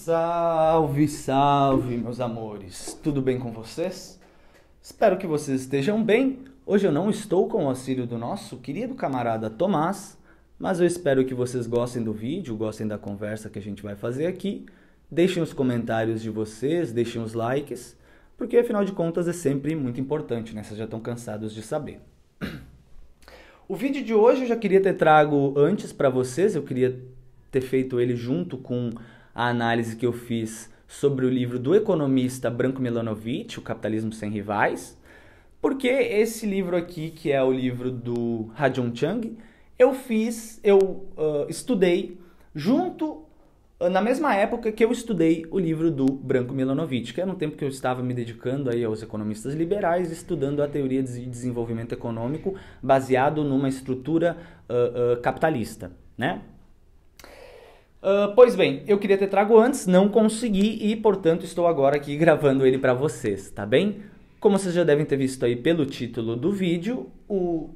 Salve, salve, meus amores! Tudo bem com vocês? Espero que vocês estejam bem. Hoje eu não estou com o auxílio do nosso querido camarada Tomás, mas eu espero que vocês gostem do vídeo, gostem da conversa que a gente vai fazer aqui. Deixem os comentários de vocês, deixem os likes, porque afinal de contas é sempre muito importante, né? Vocês já estão cansados de saber. O vídeo de hoje eu já queria ter trago antes para vocês, eu queria ter feito ele junto com a análise que eu fiz sobre o livro do economista Branko Milanovic, O Capitalismo Sem Rivais, porque esse livro aqui, que é o livro do Ha-Joon Chang, eu estudei junto, na mesma época que eu estudei o livro do Branko Milanovic, que era um tempo que eu estava me dedicando aí aos economistas liberais, estudando a teoria de desenvolvimento econômico baseado numa estrutura capitalista, né? Pois bem, eu queria ter trago antes, não consegui e, portanto, estou agora aqui gravando ele para vocês, tá bem? Como vocês já devem ter visto aí pelo título do vídeo, o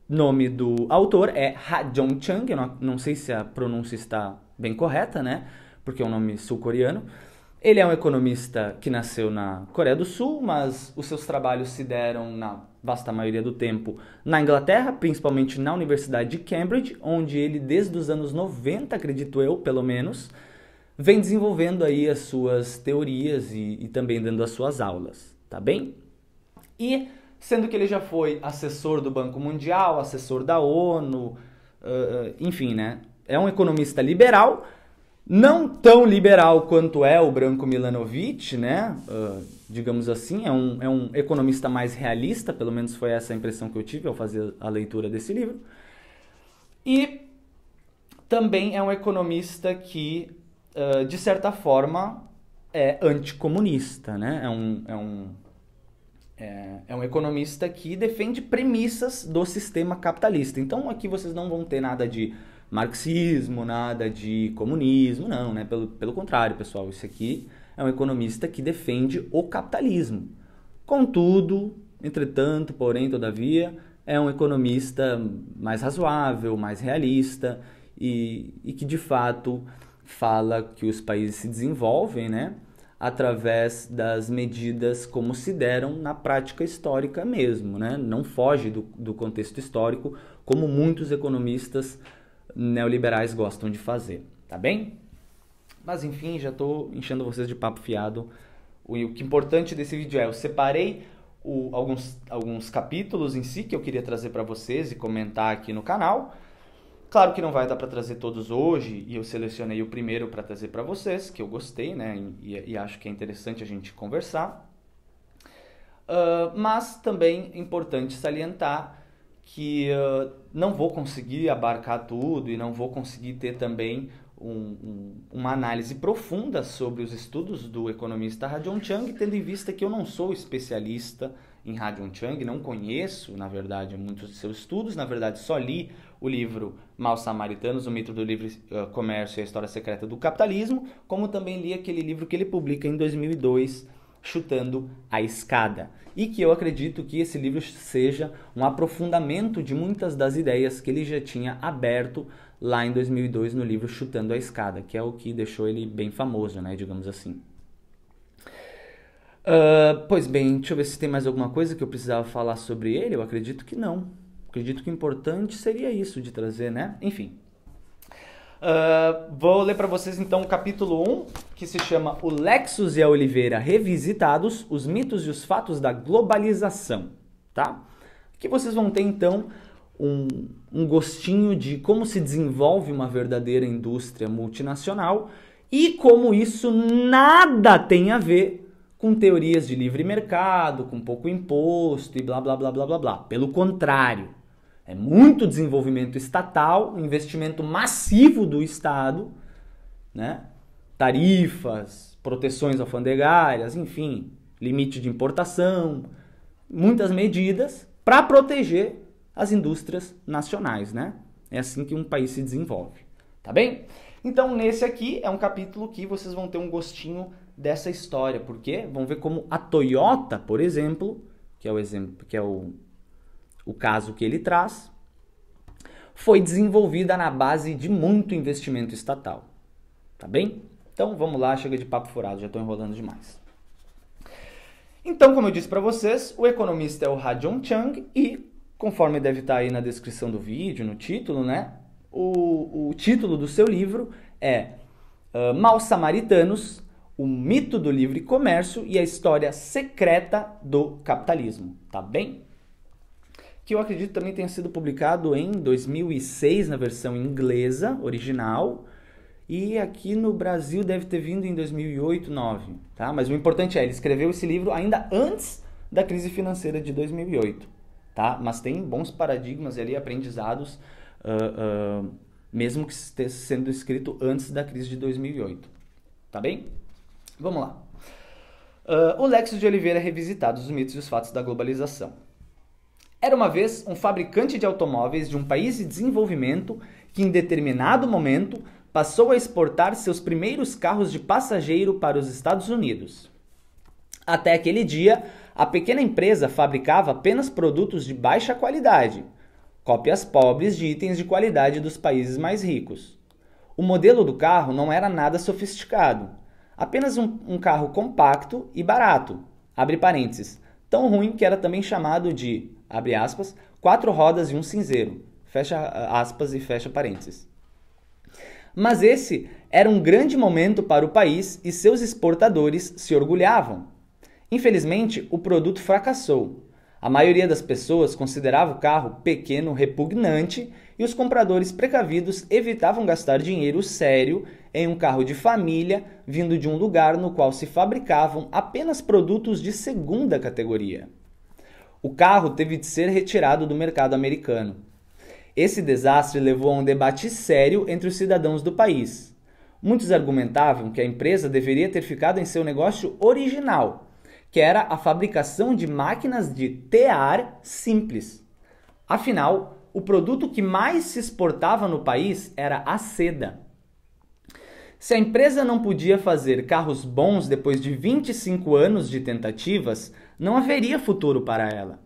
nome do autor é Ha-Joon Chang, eu não sei se a pronúncia está bem correta, né? Porque é um nome sul-coreano. Ele é um economista que nasceu na Coreia do Sul, mas os seus trabalhos se deram, na vasta maioria do tempo, na Inglaterra, principalmente na Universidade de Cambridge, onde ele, desde os anos 90, acredito eu, pelo menos, vem desenvolvendo aí as suas teorias e também dando as suas aulas, tá bem? E, sendo que ele já foi assessor do Banco Mundial, assessor da ONU, enfim, né? É um economista liberal, não tão liberal quanto é o Branko Milanovic, né? Digamos assim, é um economista mais realista, pelo menos foi essa a impressão que eu tive ao fazer a leitura desse livro. E também é um economista que, de certa forma, é anticomunista, né? É um economista que defende premissas do sistema capitalista. Então aqui vocês não vão ter nada de marxismo, nada de comunismo, não, né? Pelo contrário, pessoal, isso aqui é um economista que defende o capitalismo. Contudo, entretanto, porém, todavia, é um economista mais razoável, mais realista e que, de fato, fala que os países se desenvolvem, né? Através das medidas como se deram na prática histórica mesmo, né? Não foge do contexto histórico, como muitos economistas neoliberais gostam de fazer, tá bem? Mas enfim, já estou enchendo vocês de papo fiado. O que é importante desse vídeo é, eu separei alguns capítulos em si que eu queria trazer para vocês e comentar aqui no canal. Claro que não vai dar para trazer todos hoje, e eu selecionei o primeiro para trazer para vocês, que eu gostei, né? E acho que é interessante a gente conversar. Mas também é importante salientar que não vou conseguir abarcar tudo e não vou conseguir ter também uma análise profunda sobre os estudos do economista Ha-Joon Chang, tendo em vista que eu não sou especialista em Ha-Joon Chang, não conheço, na verdade, muitos de seus estudos, na verdade só li o livro Maus Samaritanos, o mito do livre comércio e a história secreta do capitalismo, como também li aquele livro que ele publica em 2002, Chutando a Escada, e que eu acredito que esse livro seja um aprofundamento de muitas das ideias que ele já tinha aberto lá em 2002 no livro Chutando a Escada, que é o que deixou ele bem famoso, né, digamos assim. Pois bem, deixa eu ver se tem mais alguma coisa que eu precisava falar sobre ele. Eu acredito que não. Acredito que o importante seria isso de trazer, né? Enfim. Vou ler para vocês então o capítulo 1, que se chama O Lexus e a Oliveira Revisitados, os mitos e os fatos da globalização, tá? Aqui vocês vão ter então um gostinho de como se desenvolve uma verdadeira indústria multinacional e como isso nada tem a ver com teorias de livre mercado, com pouco imposto e blá blá blá blá blá blá. Pelo contrário, é muito desenvolvimento estatal, investimento massivo do Estado, né? Tarifas, proteções alfandegárias, enfim, limite de importação, muitas medidas para proteger as indústrias nacionais, né? É assim que um país se desenvolve, tá bem? Então, nesse aqui é um capítulo que vocês vão ter um gostinho dessa história, porque vão ver como a Toyota, por exemplo, que é o caso que ele traz, foi desenvolvida na base de muito investimento estatal, tá bem? Então, vamos lá, chega de papo furado, já estou enrolando demais. Então, como eu disse para vocês, o economista é o Ha-Joon Chang e, conforme deve estar aí na descrição do vídeo, no título, né? O título do seu livro é Maus Samaritanos, o mito do livre comércio e a história secreta do capitalismo, tá bem? Que eu acredito também tenha sido publicado em 2006 na versão inglesa, original, e aqui no Brasil deve ter vindo em 2008, 2009, tá? Mas o importante é, ele escreveu esse livro ainda antes da crise financeira de 2008, tá? Mas tem bons paradigmas ali, aprendizados, mesmo que esteja sendo escrito antes da crise de 2008, tá bem? Vamos lá. O Lexos de Oliveira revisitado, os mitos e os fatos da globalização. Era uma vez um fabricante de automóveis de um país em desenvolvimento que, em determinado momento, passou a exportar seus primeiros carros de passageiro para os Estados Unidos. Até aquele dia, a pequena empresa fabricava apenas produtos de baixa qualidade, cópias pobres de itens de qualidade dos países mais ricos. O modelo do carro não era nada sofisticado, apenas um carro compacto e barato, abre parênteses, tão ruim que era também chamado de, abre aspas, 4 rodas e um cinzeiro, fecha aspas e fecha parênteses. Mas esse era um grande momento para o país e seus exportadores se orgulhavam. Infelizmente, o produto fracassou. A maioria das pessoas considerava o carro pequeno, repugnante, e os compradores precavidos evitavam gastar dinheiro sério em um carro de família vindo de um lugar no qual se fabricavam apenas produtos de segunda categoria. O carro teve de ser retirado do mercado americano. Esse desastre levou a um debate sério entre os cidadãos do país. Muitos argumentavam que a empresa deveria ter ficado em seu negócio original, que era a fabricação de máquinas de tear simples. Afinal, o produto que mais se exportava no país era a seda. Se a empresa não podia fazer carros bons depois de 25 anos de tentativas, não haveria futuro para ela.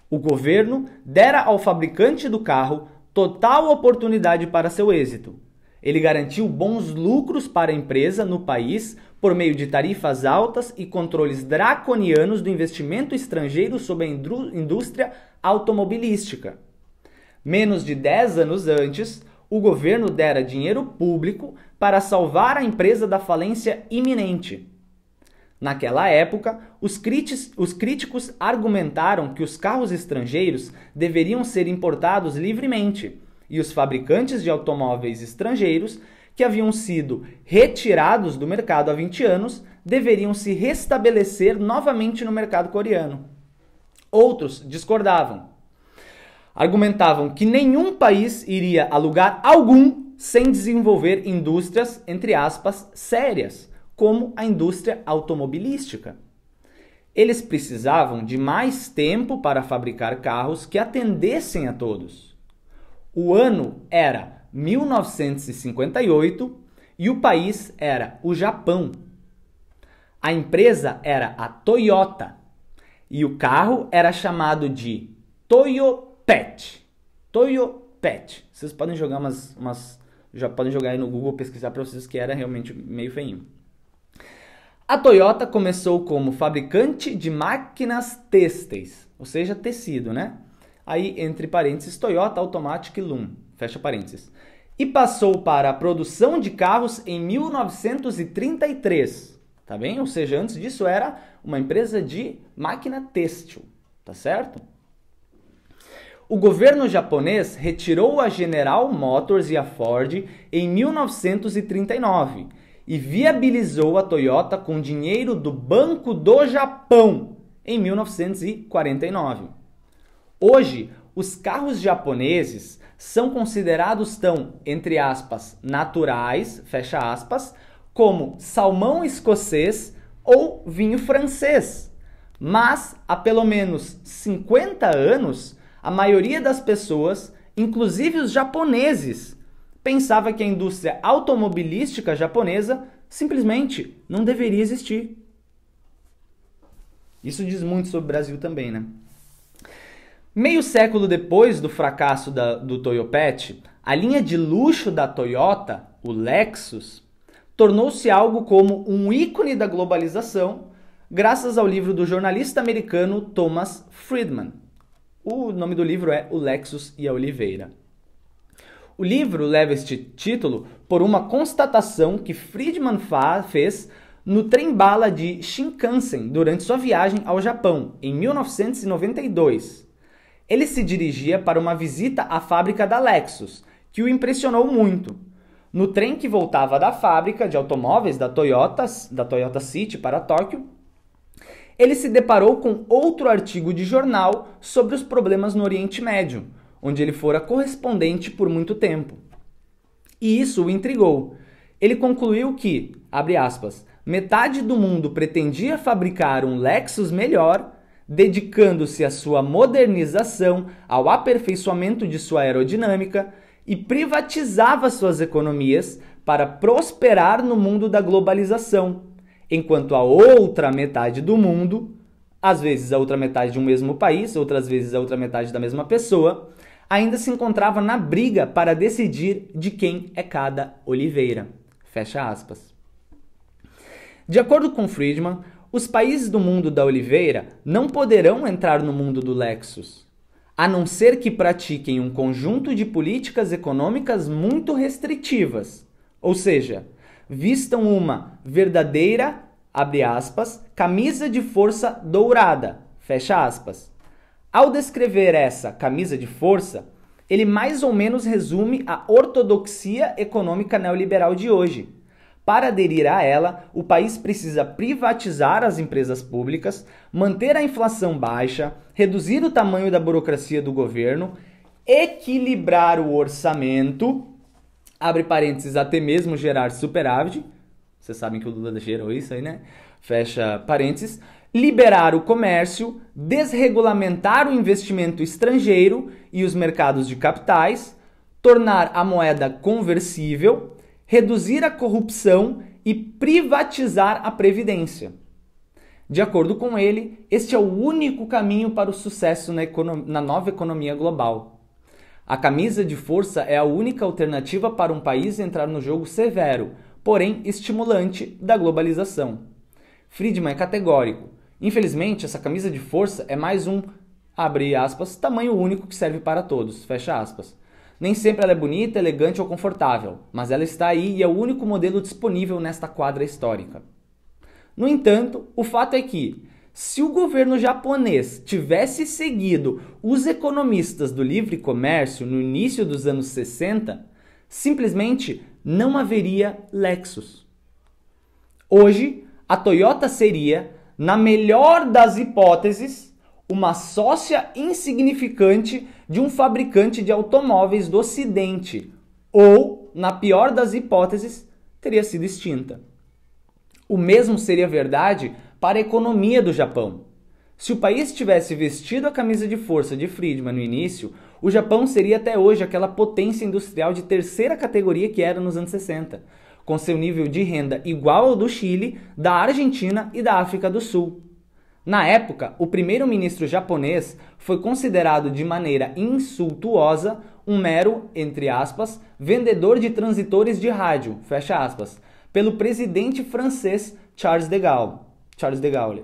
O governo dera ao fabricante do carro total oportunidade para seu êxito. Ele garantiu bons lucros para a empresa no país por meio de tarifas altas e controles draconianos do investimento estrangeiro sobre a indústria automobilística. Menos de 10 anos antes, o governo dera dinheiro público para salvar a empresa da falência iminente. Naquela época, os críticos argumentaram que os carros estrangeiros deveriam ser importados livremente e os fabricantes de automóveis estrangeiros, que haviam sido retirados do mercado há 20 anos, deveriam se restabelecer novamente no mercado coreano. Outros discordavam. Argumentavam que nenhum país iria a lugar algum sem desenvolver indústrias, entre aspas, sérias, como a indústria automobilística. Eles precisavam de mais tempo para fabricar carros que atendessem a todos. O ano era 1958 e o país era o Japão. A empresa era a Toyota e o carro era chamado de Toyopet. Toyopet. Vocês podem jogar já podem jogar aí no Google, pesquisar para vocês que era realmente meio feinho. A Toyota começou como fabricante de máquinas têxteis, ou seja, tecido, né? Aí, entre parênteses, Toyota Automatic Loom, fecha parênteses. E passou para a produção de carros em 1933, tá bem? Ou seja, antes disso era uma empresa de máquina têxtil, tá certo? O governo japonês retirou a General Motors e a Ford em 1939 e viabilizou a Toyota com dinheiro do Banco do Japão em 1949. Hoje, os carros japoneses são considerados tão, entre aspas, naturais, fecha aspas, como salmão escocês ou vinho francês. Mas, há pelo menos 50 anos, a maioria das pessoas, inclusive os japoneses, pensava que a indústria automobilística japonesa simplesmente não deveria existir. Isso diz muito sobre o Brasil também, né? Meio século depois do fracasso do Toyopet, a linha de luxo da Toyota, o Lexus, tornou-se algo como um ícone da globalização, graças ao livro do jornalista americano Thomas Friedman. O nome do livro é O Lexus e a Oliveira. O livro leva este título por uma constatação que Friedman fez no trem-bala de Shinkansen durante sua viagem ao Japão, em 1992. Ele se dirigia para uma visita à fábrica da Lexus, que o impressionou muito. No trem que voltava da fábrica de automóveis da Toyota City para Tóquio, ele se deparou com outro artigo de jornal sobre os problemas no Oriente Médio, onde ele fora correspondente por muito tempo. E isso o intrigou. Ele concluiu que, abre aspas, metade do mundo pretendia fabricar um Lexus melhor, dedicando-se à sua modernização, ao aperfeiçoamento de sua aerodinâmica e privatizava suas economias para prosperar no mundo da globalização, enquanto a outra metade do mundo, às vezes a outra metade de um mesmo país, outras vezes a outra metade da mesma pessoa, ainda se encontrava na briga para decidir de quem é cada oliveira. Fecha aspas. De acordo com Friedman, os países do mundo da oliveira não poderão entrar no mundo do Lexus, a não ser que pratiquem um conjunto de políticas econômicas muito restritivas, ou seja, vistam uma verdadeira, abre aspas, camisa de força dourada, fecha aspas. Ao descrever essa camisa de força, ele mais ou menos resume a ortodoxia econômica neoliberal de hoje. Para aderir a ela, o país precisa privatizar as empresas públicas, manter a inflação baixa, reduzir o tamanho da burocracia do governo, equilibrar o orçamento, abre parênteses, até mesmo gerar superávit, vocês sabem que o Lula gerou isso aí, né? Fecha parênteses, liberar o comércio, desregulamentar o investimento estrangeiro e os mercados de capitais, tornar a moeda conversível, reduzir a corrupção e privatizar a previdência. De acordo com ele, este é o único caminho para o sucesso na nova economia global. A camisa de força é a única alternativa para um país entrar no jogo severo, porém estimulante, da globalização. Friedman é categórico. Infelizmente, essa camisa de força é mais um, abre aspas, tamanho único que serve para todos, fecha aspas. Nem sempre ela é bonita, elegante ou confortável, mas ela está aí e é o único modelo disponível nesta quadra histórica. No entanto, o fato é que, se o governo japonês tivesse seguido os economistas do livre comércio no início dos anos 60, simplesmente não haveria Lexus. Hoje, a Toyota seria, na melhor das hipóteses, uma sócia insignificante de um fabricante de automóveis do Ocidente, ou, na pior das hipóteses, teria sido extinta. O mesmo seria verdade para a economia do Japão. Se o país tivesse vestido a camisa de força de Friedman no início, o Japão seria até hoje aquela potência industrial de terceira categoria que era nos anos 60, com seu nível de renda igual ao do Chile, da Argentina e da África do Sul. Na época, o primeiro-ministro japonês foi considerado de maneira insultuosa um mero, entre aspas, vendedor de transitores de rádio, fecha aspas, pelo presidente francês Charles de Gaulle.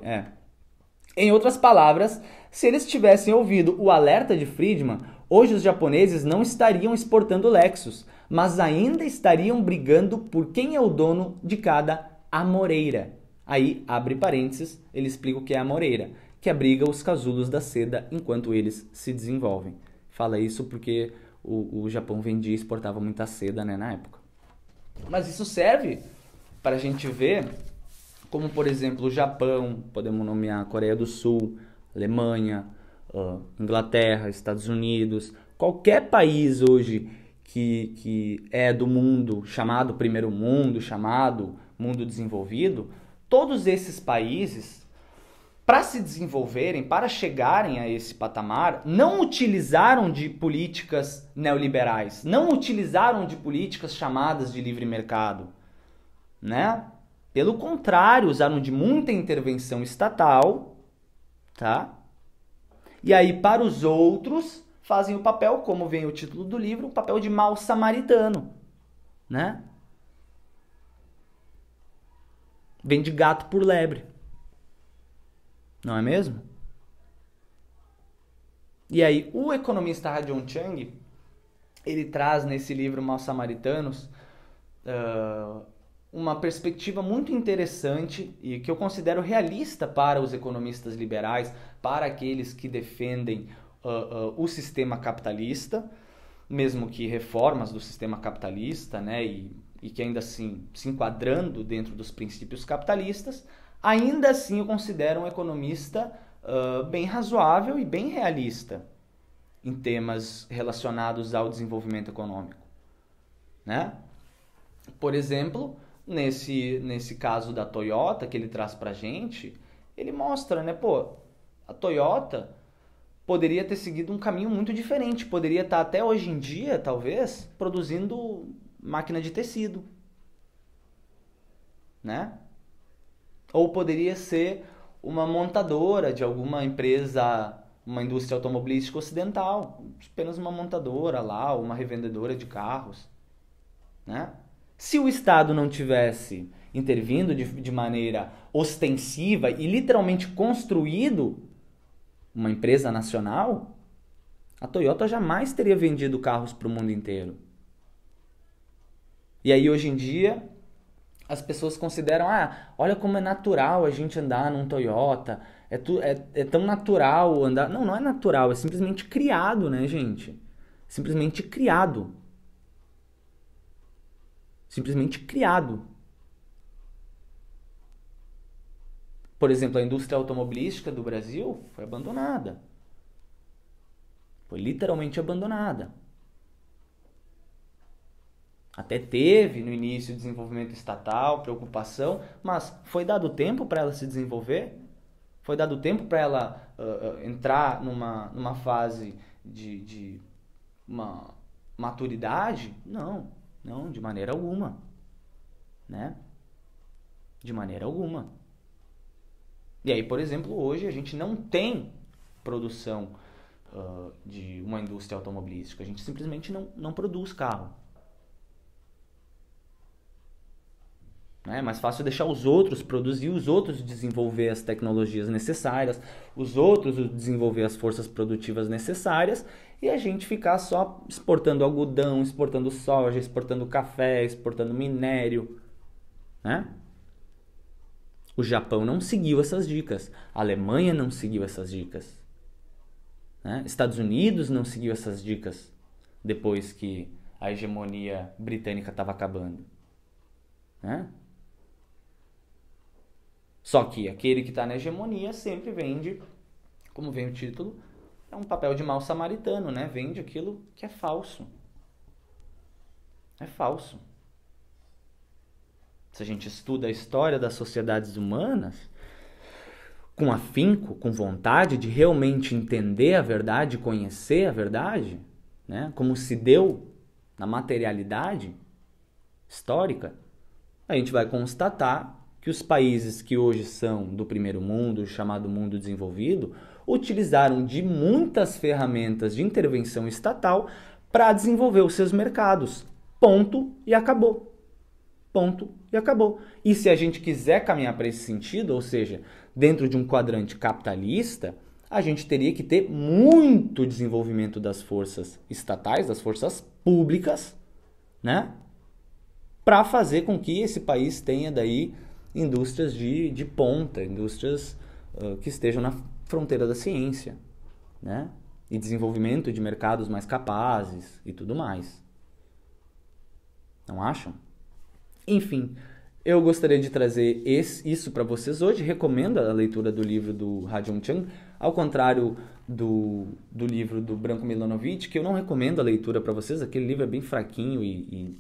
Em outras palavras, se eles tivessem ouvido o alerta de Friedman, hoje os japoneses não estariam exportando Lexus, mas ainda estariam brigando por quem é o dono de cada amoreira. Aí, abre parênteses, ele explica o que é a amoreira, que abriga os casulos da seda enquanto eles se desenvolvem. Fala isso porque o Japão vendia e exportava muita seda, né, na época. Mas isso serve para a gente ver como, por exemplo, o Japão, podemos nomear a Coreia do Sul, Alemanha, Inglaterra, Estados Unidos, qualquer país hoje que é do mundo, chamado primeiro mundo, chamado mundo desenvolvido, todos esses países, para se desenvolverem, para chegarem a esse patamar, não utilizaram de políticas neoliberais, não utilizaram de políticas chamadas de livre mercado, né? Pelo contrário, usaram de muita intervenção estatal, tá? E aí, para os outros, fazem o papel, como vem o título do livro, o papel de mau samaritano, né? Vende gato por lebre. Não é mesmo? E aí, o economista Ha-Joon Chang, ele traz nesse livro Maus Samaritanos uma perspectiva muito interessante e que eu considero realista para os economistas liberais, para aqueles que defendem o sistema capitalista, mesmo que reformas do sistema capitalista, né, e que ainda assim se enquadrando dentro dos princípios capitalistas, ainda assim eu considero um economista bem razoável e bem realista em temas relacionados ao desenvolvimento econômico, né? Por exemplo, nesse caso da Toyota que ele traz pra gente, ele mostra, né, pô, a Toyota poderia ter seguido um caminho muito diferente, poderia estar até hoje em dia, talvez, produzindo máquina de tecido, né? Ou poderia ser uma montadora de alguma empresa, uma indústria automobilística ocidental, apenas uma montadora lá, uma revendedora de carros, né? Se o Estado não tivesse intervindo de maneira ostensiva e literalmente construído uma empresa nacional, a Toyota jamais teria vendido carros para o mundo inteiro. E aí hoje em dia as pessoas consideram, olha como é natural a gente andar num Toyota, é tão natural andar. Não, não é natural, é simplesmente criado, né, gente? Simplesmente criado. Simplesmente criado. Por exemplo, a indústria automobilística do Brasil foi abandonada. Foi literalmente abandonada. Até teve no início desenvolvimento estatal, preocupação, mas foi dado tempo para ela se desenvolver? Foi dado tempo para ela entrar numa fase de uma maturidade? Não, não, de maneira alguma, né? De maneira alguma. E aí, por exemplo, hoje a gente não tem produção de uma indústria automobilística. A gente simplesmente não produz carro. É mais fácil deixar os outros produzir, os outros desenvolver as tecnologias necessárias, os outros desenvolver as forças produtivas necessárias e a gente ficar só exportando algodão, exportando soja, exportando café, exportando minério, né? O Japão não seguiu essas dicas, a Alemanha não seguiu essas dicas, né? Estados Unidos não seguiu essas dicas depois que a hegemonia britânica estava acabando, né? Só que aquele que está na hegemonia sempre vende, como vem o título, é um papel de mau samaritano, né? Vende aquilo que é falso. É falso. Se a gente estuda a história das sociedades humanas, com afinco, com vontade de realmente entender a verdade, conhecer a verdade, né? Como se deu na materialidade histórica, a gente vai constatar que os países que hoje são do primeiro mundo, chamado mundo desenvolvido, utilizaram de muitas ferramentas de intervenção estatal para desenvolver os seus mercados. Ponto e acabou. Ponto e acabou. E se a gente quiser caminhar para esse sentido, ou seja, dentro de um quadrante capitalista, a gente teria que ter muito desenvolvimento das forças estatais, das forças públicas, né? Para fazer com que esse país tenha daí indústrias de ponta, indústrias que estejam na fronteira da ciência, né? E desenvolvimento de mercados mais capazes e tudo mais. Não acham? Enfim, eu gostaria de trazer isso para vocês hoje. Recomendo a leitura do livro do Ha-Joon Chang, ao contrário do livro do Branko Milanovic, que eu não recomendo a leitura para vocês. Aquele livro é bem fraquinho e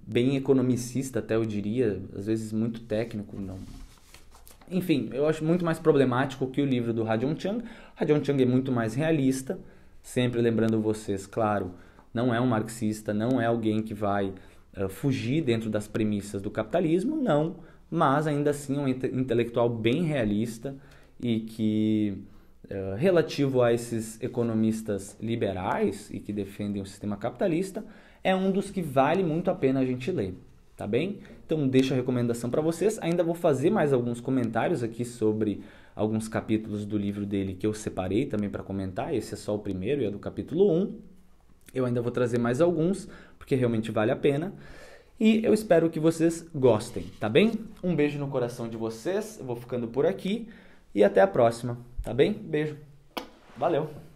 bem economicista, até eu diria, às vezes muito técnico. Não. Enfim, eu acho muito mais problemático que o livro do Ha-Joon Chang. Ha-Joon Chang é muito mais realista, sempre lembrando vocês, claro, não é um marxista, não é alguém que vai fugir dentro das premissas do capitalismo, não, mas ainda assim é um intelectual bem realista e que, relativo a esses economistas liberais e que defendem o sistema capitalista, é um dos que vale muito a pena a gente ler, tá bem? Então deixo a recomendação para vocês. Ainda vou fazer mais alguns comentários aqui sobre alguns capítulos do livro dele que eu separei também para comentar. Esse é só o primeiro e é do capítulo 1. Eu ainda vou trazer mais alguns, porque realmente vale a pena. E eu espero que vocês gostem, tá bem? Um beijo no coração de vocês, eu vou ficando por aqui e até a próxima, tá bem? Beijo, valeu!